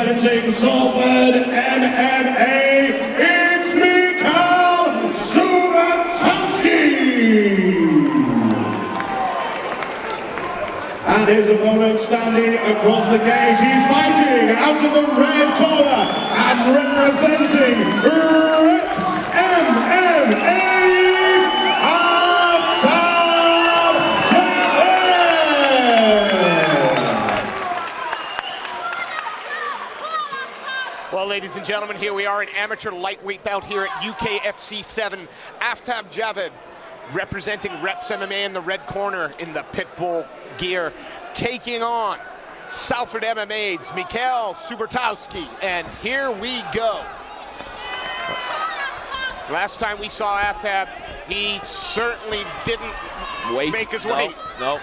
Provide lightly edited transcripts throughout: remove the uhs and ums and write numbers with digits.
representing Salford MMA, it's Michal Szubartowski. And his opponent standing across the cage, he's fighting out of the red corner and representing Reps MMA, Aftab, Javed. Well, ladies and gentlemen, here we are in amateur lightweight bout here at UKFC 7. Aftab Javed representing Reps MMA in the red corner in the Pitbull gear, taking on Salford MMA's Michal Szubartowski, and here we go. Last time we saw Aftab, he certainly didn't make his way. No,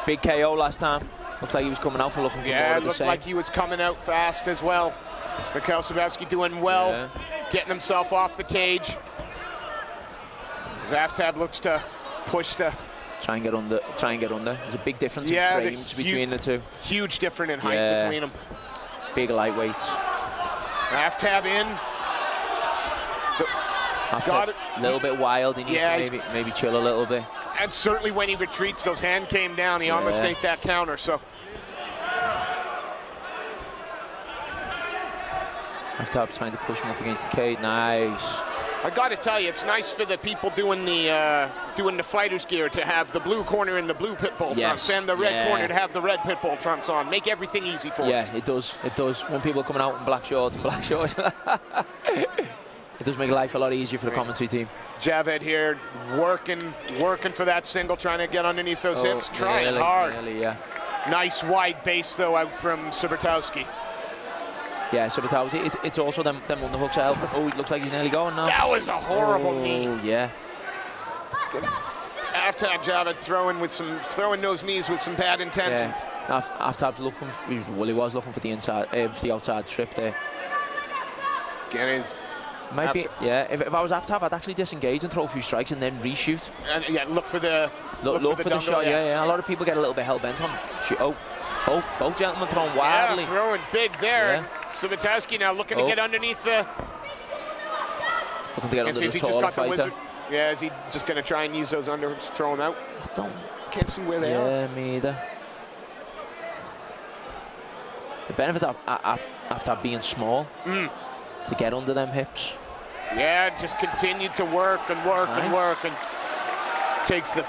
big KO last time. Looks like he was coming out for looking for more of the same. Yeah, it looked like he was coming out fast as well. Michal Szubartowski doing well, getting himself off the cage. As Aftab looks to push the... Try and get under. There's a big difference in frames between the two. Huge difference in height between them. Big lightweights. Aftab in. Got it. A little bit wild. He needs to maybe chill a little bit. And certainly when he retreats, those hands came down. He almost ate that counter. So. Aftab trying to push him up against the cage. Nice. I got to tell you, it's nice for the people doing the fighters gear to have the blue corner in the blue Pitbull trunks and the red corner to have the red Pitbull trunks on. Make everything easy for them. Yeah, it does. It does. When people are coming out in black shorts, it does make life a lot easier for the commentary team. Javed here working for that single, trying to get underneath those hips, trying hard. Nice wide base though out from Szubartowski. Yeah, Szubartowski, it's also them underhooks are helping. Oh, it looks like he's nearly going now. That was a horrible knee. Oh, yeah. Aftab Javed throwing those knees with some bad intentions. Yeah. Aftab's looking, he was looking for the outside trip there. Again, if I was Aftab, I'd actually disengage and throw a few strikes and then reshoot. And look for the shot. Yeah. A lot of people get a little bit hell bent on shoot. Oh, both gentlemen throwing wildly. Yeah, throwing big there. Yeah. Szubartowski now looking to get underneath the... Looking to get under the taller fighter. Yeah, is he just going to try and use those underhooks, throw them out? Can't see where they are. Yeah, me either. The benefit of Aftab being small, to get under them hips. Yeah, just continue to work and takes the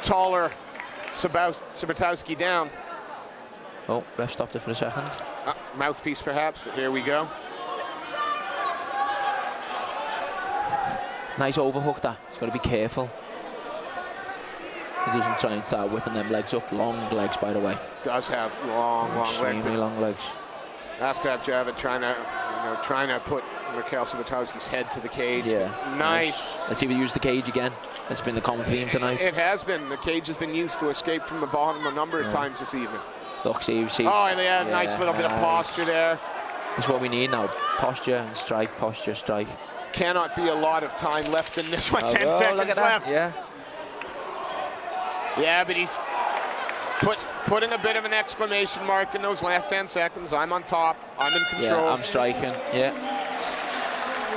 taller Szubartowski down. Oh, ref stopped it for a second. Mouthpiece perhaps, but here we go. Nice overhook that. He's got to be careful. He doesn't try and start whipping them legs up. Long legs, by the way. Does have long legs. Extremely long legs. Aftab Javed trying to put Michal Szubartowski's head to the cage. Yeah. Nice. Let's see if we use the cage again. That's been the common theme tonight. It has been. The cage has been used to escape from the bottom a number of times this evening. Look, see. Oh, and yeah, nice little bit of posture there. That's what we need now. Posture and strike, posture, strike. Cannot be a lot of time left in this one. 10 seconds left. Yeah. Yeah, but he's putting a bit of an exclamation mark in those last 10 seconds. I'm on top. I'm in control. Yeah, I'm striking. Yeah.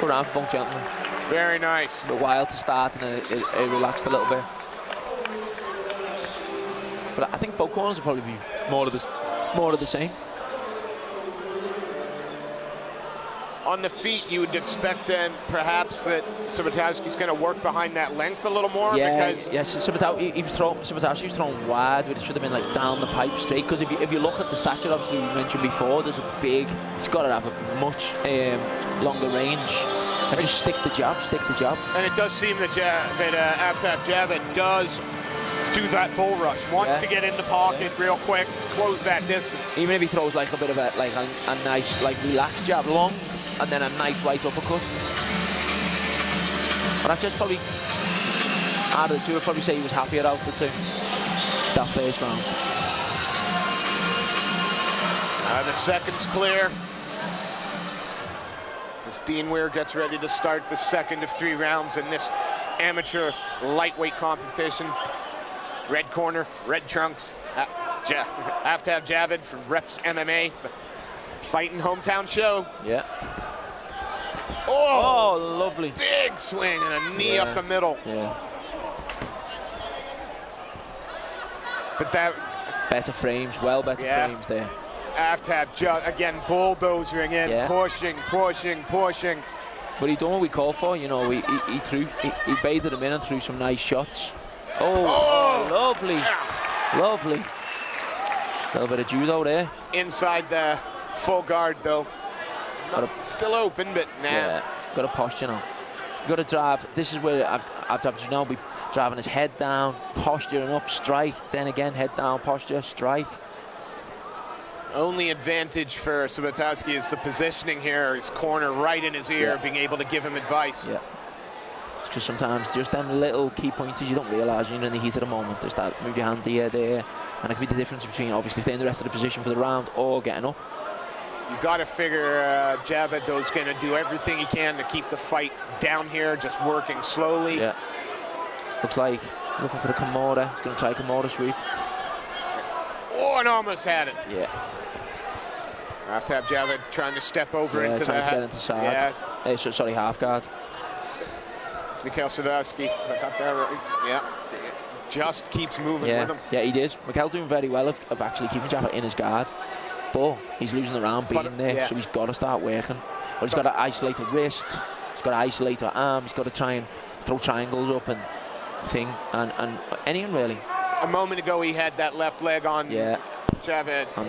Good round for both gentlemen. Very nice. A bit wild to start, and it relaxed a little bit. But I think both corners will probably be more of the same. On the feet, you would expect then perhaps that Szubartowski's going to work behind that length a little more. Yes, Szubartowski was throwing wide, but it should have been like down the pipe straight. Because if you look at the stature, obviously we mentioned before, he's got to have a much longer range. And just stick the jab. And it does seem that Aftab Javed does do that bull rush. Wants to get in the pocket real quick, close that distance. Even if he throws like a bit of a nice relaxed jab long, and then a nice right uppercut. But I just probably out of the two, I'd probably say he was happier out of the two. That first round. The second's clear. As Dean Weir gets ready to start the second of 3 rounds in this amateur lightweight competition. Red corner, red trunks, Aftab Javed from Reps MMA. Fighting hometown show. Yeah. Oh, Oh, lovely. big swing and a knee up the middle. Yeah. But that Better frames, well better frames there. Aftab again bulldozing in, Yeah. pushing. But he done what we called for, you know. He baited him in and threw some nice shots. Oh, lovely, lovely. A little bit of judo there. Inside the full guard though. Still open, but nah. Yeah, got a posture now. You got to drive. This is where Aftab, you know, be driving his head down, posturing up, strike. Then again, head down, posture, strike. Only advantage for Szubartowski is the positioning here. His corner right in his ear, being able to give him advice. Yeah. It's just sometimes just them little key pointers you don't realise when you're in the heat of the moment. There's that move your hand here, there, and it could be the difference between obviously staying the rest of the position for the round or getting up. You got to figure Javed though is going to do everything he can to keep the fight down here, just working slowly. Yeah. Looks like looking for the Kimura. He's going to try Kimura sweep. Oh, and almost had it. Yeah. Aftab Javed trying to step over into trying the to get into side. Yeah. Sorry, half guard. Michal Szubartowski, I got that right. Yeah. Just keeps moving with him. Yeah, he did. Michal doing very well of actually keeping Javed in his guard. But he's losing the round beating there, so he's got to start working. But he's got to isolate the wrist, he's got to isolate the arm, he's got to try and throw triangles up and thing, and anything really. A moment ago he had that left leg on Javed. On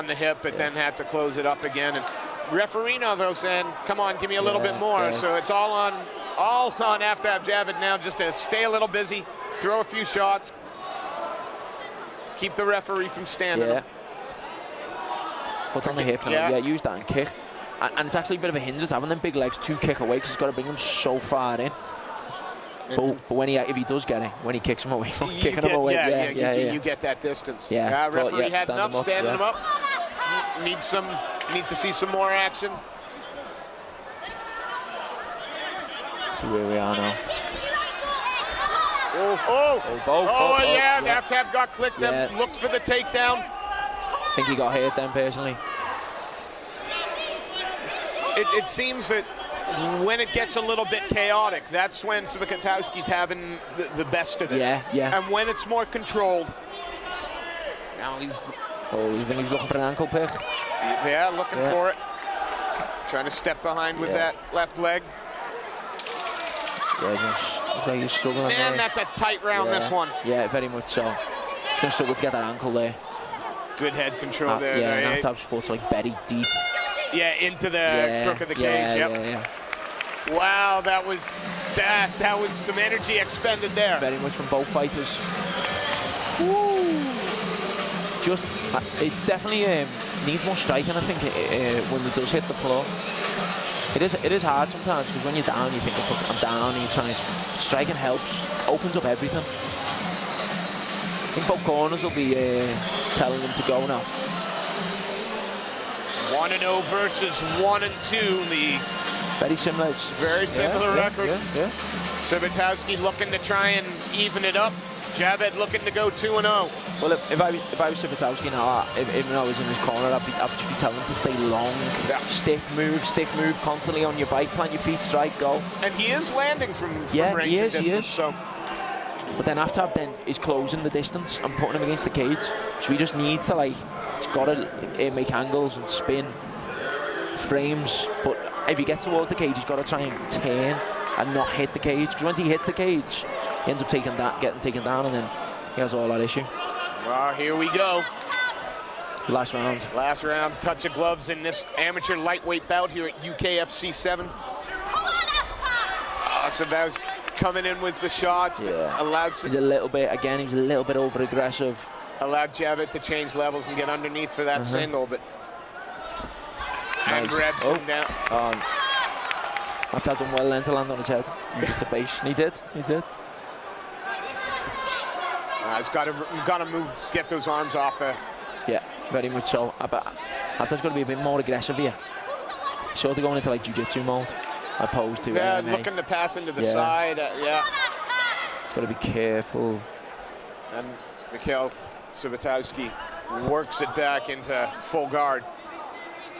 the hip. But then had to close it up again. And referee now though saying, come on, give me a little bit more. Yeah. So it's all on Aftab Javed now just to stay a little busy, throw a few shots, keep the referee from standing him. Foot on the hip now. Yeah, use that and kick. And it's actually a bit of a hindrance having them big legs to kick away because he's got to bring them so far in. But when if he does get it, when he kicks him away, kicking him away, you get that distance. Yeah, referee had enough standing him up. Need to see some more action. See where we are now. Aftab got clicked and looked for the takedown. I think he got hit then personally. It seems that when it gets a little bit chaotic, that's when Szubartowski's having the best of it. Yeah. And when it's more controlled, now he's. Oh, you think he's looking for an ankle pick? Yeah, looking for it. Trying to step behind with that left leg. Yeah, looks like he's struggling. Man, that's a tight round, this one. Yeah, very much so. He's going to struggle to get that ankle there. Good head control there. Yeah, and Aftab's foot's like buried deep. Yeah, into the crook of the cage. Yeah. Wow, that was some energy expended there. Very much from both fighters. Woo. It's definitely needs more striking, I think, when it does hit the floor. It is hard sometimes because when you're down, you think, I'm down, and you're trying. Striking helps, opens up everything. I think both corners will be telling them to go now. 1-0 versus 1-2. The very similar. Very similar records. Yeah. Szubartowski looking to try and even it up. Javed looking to go 2-0. Well, if I was Szubartowski now, if I was in his corner, I'd just be telling him to stay long. Yeah. Stick move, constantly on your bike, plant your feet, strike, go. And he is landing from range he and distance. Is. So. But then Aftab then is closing the distance and putting him against the cage. So he just needs to he's got to make angles and spin frames. But if he gets towards the cage, he's got to try and turn and not hit the cage. Because once he hits the cage, he ends up getting taken down, and then he has all that issue. Well, here we go. Last round. Touch of gloves in this amateur lightweight bout here at UKFC 7. So that was coming in with the shots. Yeah. He's a little bit over aggressive. Allowed Javed to change levels and get underneath for that single, but and grabs him down. Aftab done well then to land on his head. Use it to base. He did. He's got to move, get those arms off there. Yeah, very much so. But Aftab's got to be a bit more aggressive here. Sort of going into jiu-jitsu mode, opposed to MMA. Looking to pass into the side. He's got to be careful. And Michal Szubartowski works it back into full guard.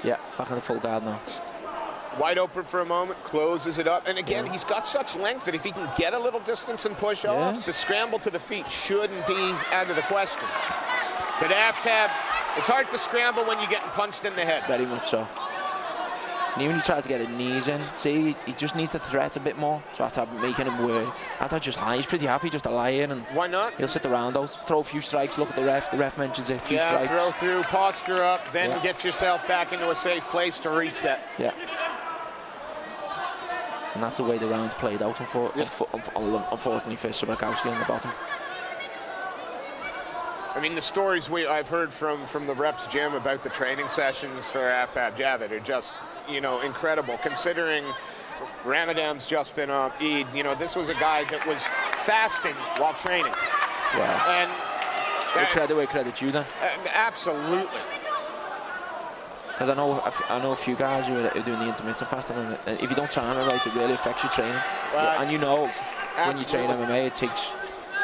Yeah, back in the full guard now. Wide open for a moment, closes it up. And again, he's got such length that if he can get a little distance and push off, the scramble to the feet shouldn't be out of the question. But Aftab, it's hard to scramble when you're getting punched in the head. Very much so. And even he tries to get his knees in, see, he just needs to threat a bit more. So Aftab making him work. Aftab just lie. He's pretty happy just to lie in. And why not? He'll sit around out, throw a few strikes, look at the ref. The ref mentions it, a few strikes. Throw through, posture up, then get yourself back into a safe place to reset. Yeah. And that's the way the round played out, unfortunately, for Szubartowski on the bottom. I mean, the stories I've heard from the reps gym about the training sessions for Aftab Javed are just, you know, incredible. Considering Ramadan's just been up, Eid, you know, this was a guy that was fasting while training. Yeah. And where credit due then. Absolutely. Because I know a few guys who are doing the intermittent fasting, and if you don't time it right, it really affects your training. And you know, when you train MMA, it takes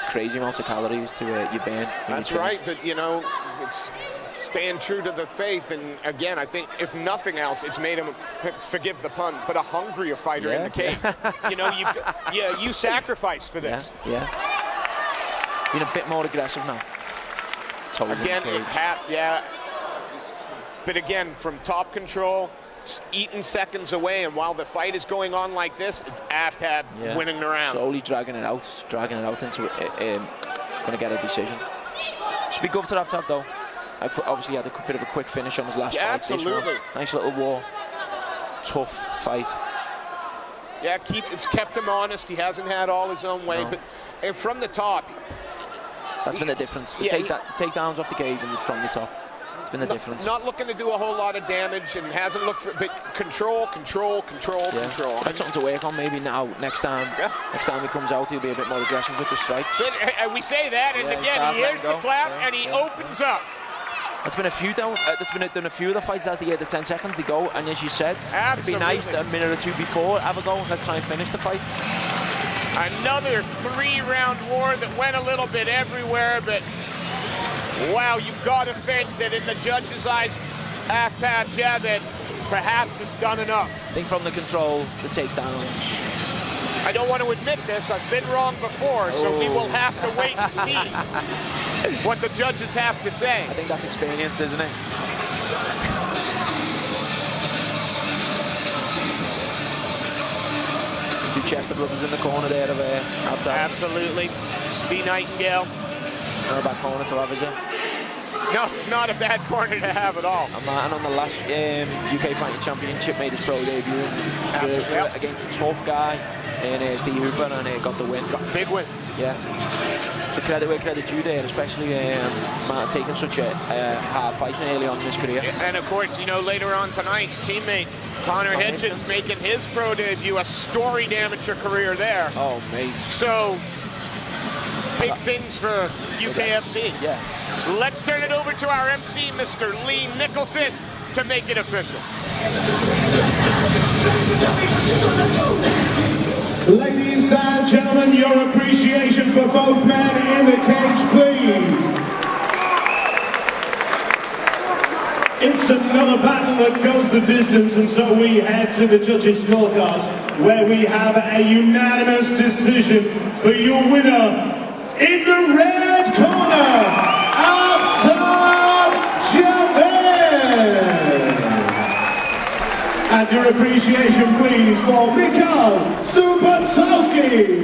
crazy amounts of calories to you burn. That's right, but you know, it's staying true to the faith. And again, I think if nothing else, it's made him, forgive the pun, put a hungrier fighter in the cage. You know, you sacrificed for this. Yeah. Being a bit more aggressive now. Totally again, But again, from top control, eating seconds away, and while the fight is going on like this, it's Aftab winning the round. Slowly dragging it out into going to get a decision. Should be good to Aftab though. Obviously, he had a bit of a quick finish on his last fight. Absolutely. Nice little war. Tough fight. Yeah, it's kept him honest. He hasn't had all his own way, but from the top. That's been the difference. The takedowns off the cage and it's from the top. It's been the difference. Not looking to do a whole lot of damage and hasn't looked for, but control. That's something to work on maybe now, next time. Yeah. Next time he comes out, he'll be a bit more aggressive with the strikes. But, we say that, and again, he hears the clap, and he opens up. It's been a few done a few of the fights at the 10 seconds to go, and as you said, it'd be nice that a minute or two before, have a go, let's try and finish the fight. Another 3-round war that went a little bit everywhere, but wow, you've got to think that in the judges' eyes, Aftab Javed perhaps has done enough. I think from the control, the takedowns. I don't want to admit this, I've been wrong before, so we will have to wait and see what the judges have to say. I think that's experience, isn't it? Two Chester brothers in the corner there of Aftab. Absolutely. Speed Nightingale. Not a bad corner to have, is it? No, not a bad corner to have at all. And on the last UK Fighting Championship, made his pro debut against a tough guy in Steve Hooper, and got the win. Got a big win. Yeah. The credit where credit due there, especially taking such a hard fight early on in his career. And of course, you know, later on tonight, teammate Connor Hitchens making his pro debut, a storied amateur career there. Oh, mate. So, big things for UKFC. Yeah. Let's turn it over to our MC, Mr. Lee Nicholson, to make it official. Ladies and gentlemen, your appreciation for both men in the cage, please. It's another battle that goes the distance, and so we head to the judges' scorecards, where we have a unanimous decision for your winner in the red corner, Aftab Javed. And your appreciation, please, for Michal Szubartowski.